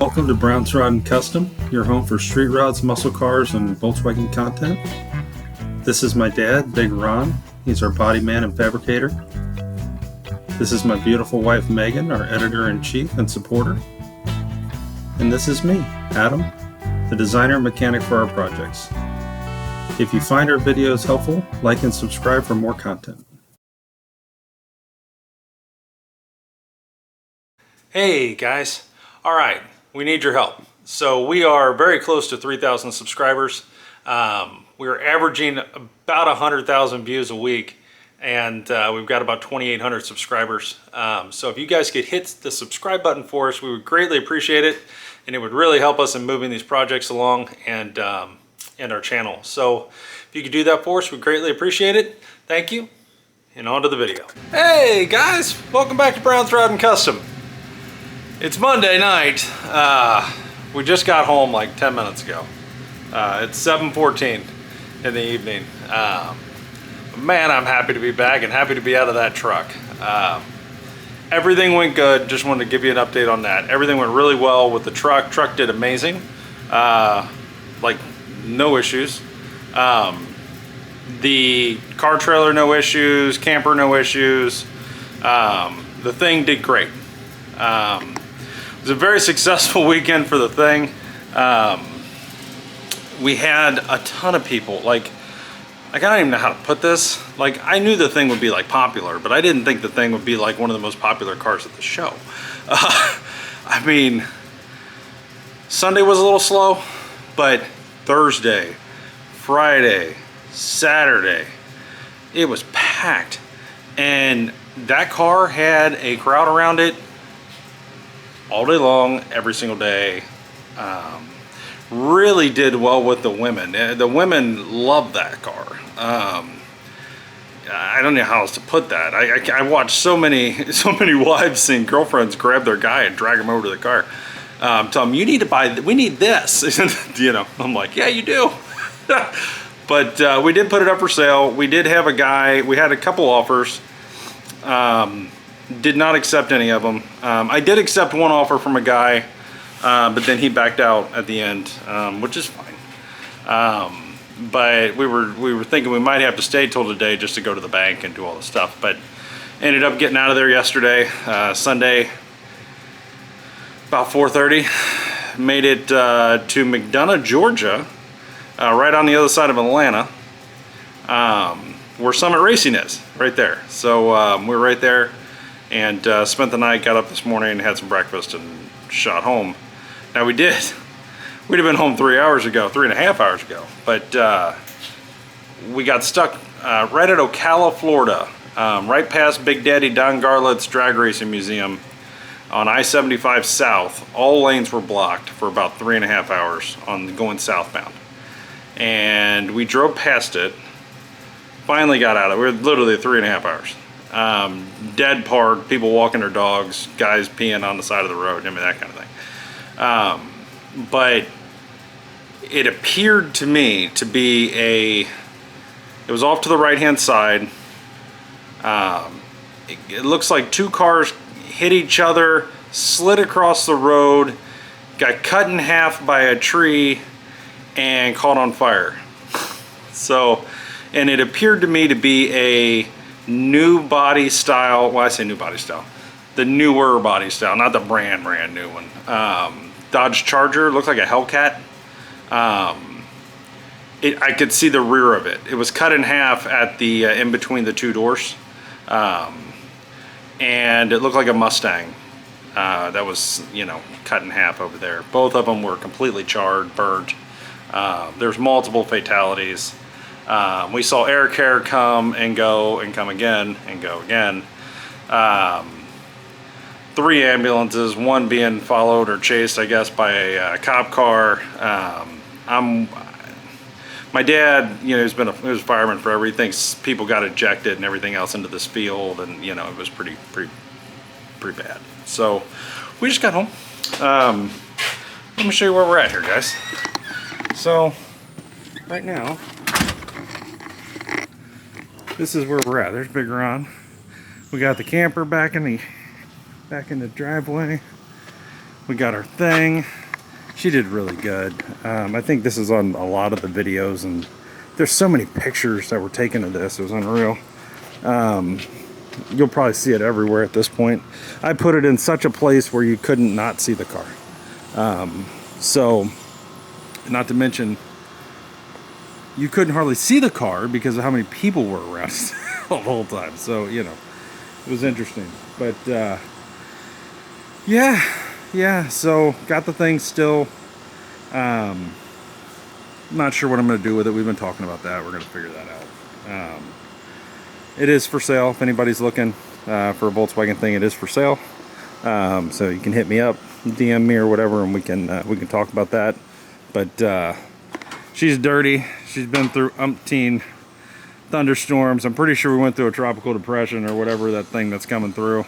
Welcome to Brown's Rod and Custom, your home for street rods, muscle cars, and Volkswagen content. This is my dad, Big Ron. He's our body man and fabricator. This is my beautiful wife, Megan, our editor-in-chief and supporter. And this is me, Adam, the designer and mechanic for our projects. If you find our videos helpful, like and subscribe for more content. Hey guys, all right, we need your help. So we are very close to 3,000 subscribers. We're averaging about 100,000 views a week, and we've got about 2,800 subscribers. So if you guys could hit the subscribe button for us, we would greatly appreciate it, and it would really help us in moving these projects along and our channel. So if you could do that for us, we'd greatly appreciate it. Thank you, and on to the video. Hey guys, welcome back to Brown's Rod and Custom. It's Monday night. We just got home like 10 minutes ago. It's 7:14 in the evening. Man, I'm happy to be back and happy to be out of that truck. Everything went good. Just wanted to give you an update on that. Everything went really well with the truck. Truck did amazing. Like no issues. The car trailer, no issues. Camper, no issues. The thing did great. It was a very successful weekend for the thing. We had a ton of people. Like I don't even know how to put this. Like, I knew the thing would be like popular, but I didn't think the thing would be like one of the most popular cars at the show. I mean, Sunday was a little slow, but Thursday, Friday, Saturday, it was packed. And that car had a crowd around it all day long, every single day. Really did well with the women. The women loved that car. I don't know how else to put that. I watched so many wives and girlfriends grab their guy and drag him over to the car. Tell him, you need to buy, we need this. You know, I'm like, yeah, you do. But we did put it up for sale. We did have a guy, we had a couple offers. Did not accept any of them. I did accept one offer from a guy, but then he backed out at the end, which is fine. But we were thinking we might have to stay till today just to go to the bank and do all the stuff. But ended up getting out of there yesterday, Sunday, about 4:30. Made it to McDonough, Georgia, right on the other side of Atlanta, where Summit Racing is, right there. So we're right there. And spent the night, got up this morning, had some breakfast, and shot home. Now we'd have been home 3.5 hours ago, but we got stuck right at Ocala, Florida, right past Big Daddy Don Garlett's Drag Racing Museum on I-75 South. All lanes were blocked for about 3.5 hours on going southbound. And we drove past it, finally got out of it. We were literally 3.5 hours. Dead park, people walking their dogs, guys peeing on the side of the road, I mean, that kind of thing. But it appeared to me to be it was off to the right hand side. It looks like two cars hit each other, slid across the road, got cut in half by a tree, and caught on fire. So, and it appeared to me to be a new body style. Well, I say new body style, the newer body style, not the brand new one. Dodge Charger, looked like a Hellcat. I could see the rear of it. It was cut in half at the in between the two doors, and it looked like a Mustang that was, you know, cut in half over there. Both of them were completely charred, burnt. There's multiple fatalities. We saw air care come and go and come again and go again. 3 ambulances, one being followed or chased, I guess, by a cop car. My dad, you know, he was a fireman forever. He thinks people got ejected and everything else into this field, and you know, it was pretty bad. So we just got home. Let me show you where we're at here, guys. So right now, this is where we're at. There's Big Ron. We got the camper back in the driveway. We got our thing. She did really good. I think this is on a lot of the videos, and there's so many pictures that were taken of this. It was unreal. You'll probably see it everywhere at this point. I put it in such a place where you couldn't not see the car. So, not to mention, you couldn't hardly see the car because of how many people were around the whole time. So, you know, it was interesting. But, yeah, so got the thing still. Not sure what I'm going to do with it. We've been talking about that. We're going to figure that out. It is for sale. If anybody's looking for a Volkswagen thing, it is for sale. So you can hit me up, DM me or whatever, and we can talk about that. But she's dirty. She's been through umpteen thunderstorms. I'm pretty sure we went through a tropical depression or whatever that thing that's coming through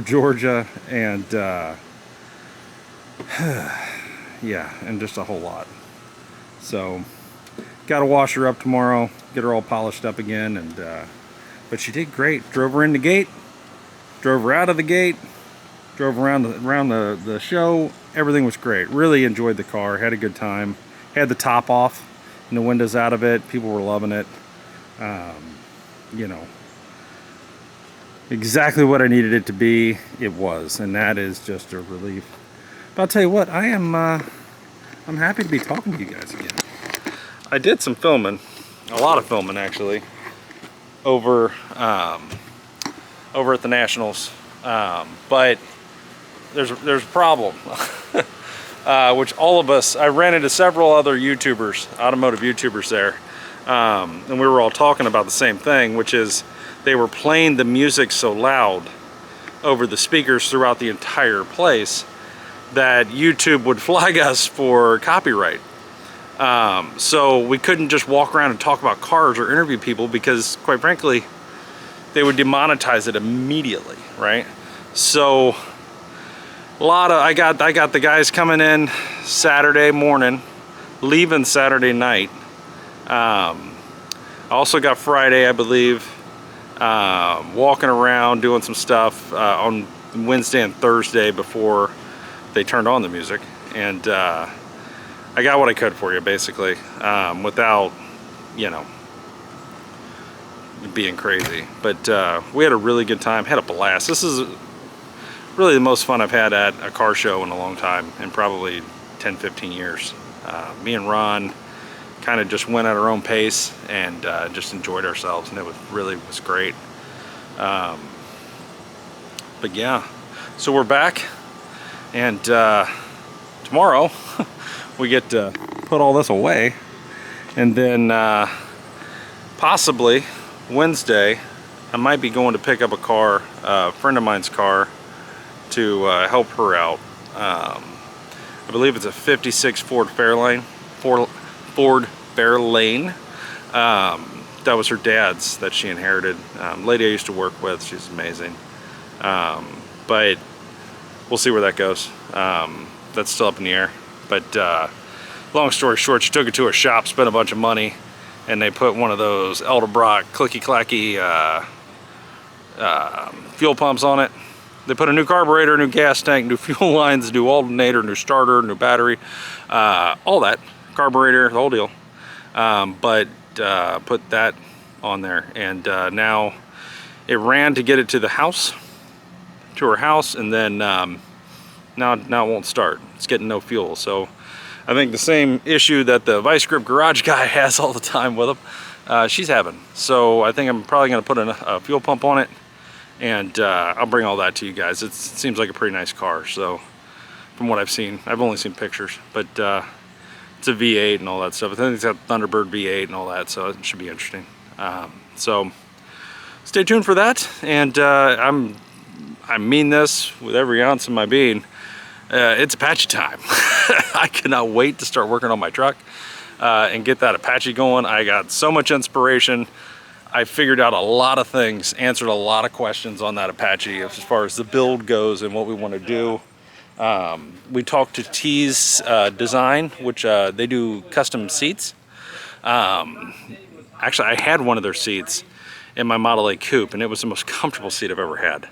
Georgia, and yeah, and just a whole lot. So got to wash her up tomorrow, get her all polished up again, and but she did great. Drove her in the gate, drove her out of the gate, drove around the show. Everything was great. Really enjoyed the car. Had a good time. Had the top off and the windows out of it. People were loving it. You know, exactly what I needed it to be. It was, and that is just a relief. But I'll tell you what, I'm happy to be talking to you guys again. I did some filming, a lot of filming actually, over at the Nationals, but there's a problem, which all of us, I ran into several other YouTubers, automotive YouTubers there, and we were all talking about the same thing, which is they were playing the music so loud over the speakers throughout the entire place that YouTube would flag us for copyright. So we couldn't just walk around and talk about cars or interview people because, quite frankly, they would demonetize it immediately, right? So I got the guys coming in Saturday morning, leaving Saturday night. I also got Friday, I believe, walking around doing some stuff on Wednesday and Thursday before they turned on the music, and I got what I could for you, basically, without, you know, being crazy. But we had a really good time, had a blast. This is really the most fun I've had at a car show in a long time, in probably 10-15 years. Me and Ron kind of just went at our own pace and just enjoyed ourselves, and it was great. But yeah, so we're back. And tomorrow we get to put all this away, and then possibly Wednesday I might be going to pick up a car, a friend of mine's car, to help her out. I believe it's a 56 Ford Fairlane. That was her dad's that she inherited. Lady I used to work with, she's amazing. But we'll see where that goes. That's still up in the air. But long story short, she took it to a shop, spent a bunch of money, and they put one of those Edelbrock clicky-clacky fuel pumps on it. They put a new carburetor, new gas tank, new fuel lines, new alternator, new starter, new battery, all that. Carburetor, the whole deal. But put that on there, and now it ran to get it to the house, to her house, and then now it won't start. It's getting no fuel. So I think the same issue that the Vice Grip garage guy has all the time with him, she's having. So I think I'm probably going to put a fuel pump on it, and I'll bring all that to you guys. It seems like a pretty nice car. So from what I've seen, I've only seen pictures, but it's a V8 and all that stuff. I think it's got Thunderbird V8 and all that, so it should be interesting. So stay tuned for that, and I mean this with every ounce of my being. It's Apache time. I cannot wait to start working on my truck and get that Apache going. I got so much inspiration. I figured out a lot of things, answered a lot of questions on that Apache as far as the build goes and what we want to do. We talked to T's Design, which they do custom seats. Actually, I had one of their seats in my Model A Coupe, and it was the most comfortable seat I've ever had.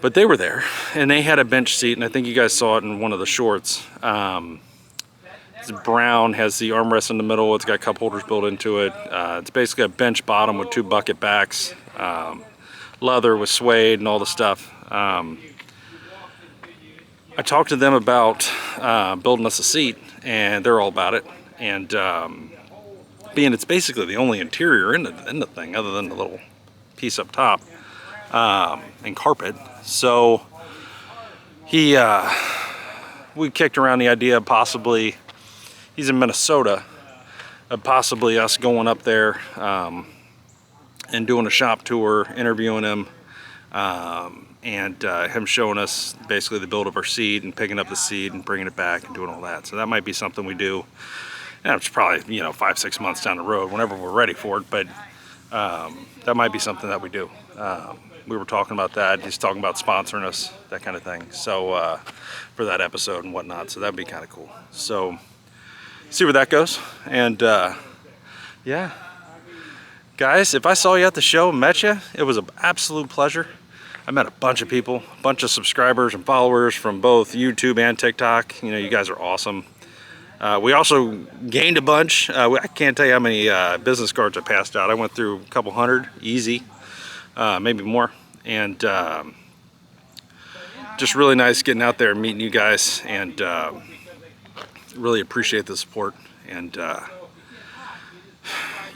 But they were there, and they had a bench seat, and I think you guys saw it in one of the shorts. It's brown, has the armrest in the middle. It's got cup holders built into it. It's basically a bench bottom with 2 bucket backs, leather with suede and all the stuff. I talked to them about building us a seat, and they're all about it. And being it's basically the only interior in the thing, other than the little piece up top and carpet. So we kicked around the idea of possibly, he's in Minnesota, of possibly us going up there and doing a shop tour, interviewing him, and him showing us basically the build of our seat and picking up the seat and bringing it back and doing all that. So that might be something we do. And it's probably, 5-6 months down the road, whenever we're ready for it, but that might be something that we do. We were talking about that. He's talking about sponsoring us, that kind of thing. So for that episode and whatnot. So that'd be kind of cool. So see where that goes. And yeah, guys, if I saw you at the show and met you, it was an absolute pleasure. I met a bunch of people, a bunch of subscribers and followers from both YouTube and TikTok. You guys are awesome. We also gained a bunch. I can't tell you how many business cards I passed out. I went through a couple hundred, easy, maybe more. And just really nice getting out there and meeting you guys. And really appreciate the support. And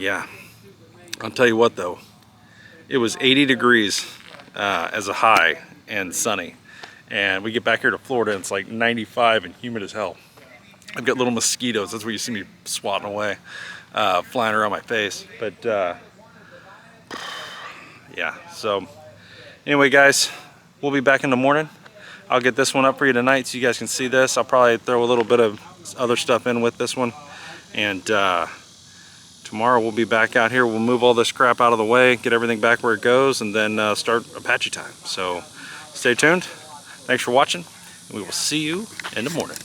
yeah, I'll tell you what though. It was 80 degrees as a high and sunny. And we get back here to Florida and it's like 95 and humid as hell. I've got little mosquitoes. That's where you see me swatting away, flying around my face. But yeah, so anyway, guys, we'll be back in the morning. I'll get this one up for you tonight so you guys can see this. I'll probably throw a little bit of other stuff in with this one. And tomorrow we'll be back out here. We'll move all this crap out of the way, get everything back where it goes, and then start Apache time. So stay tuned. Thanks for watching. And we will see you in the morning.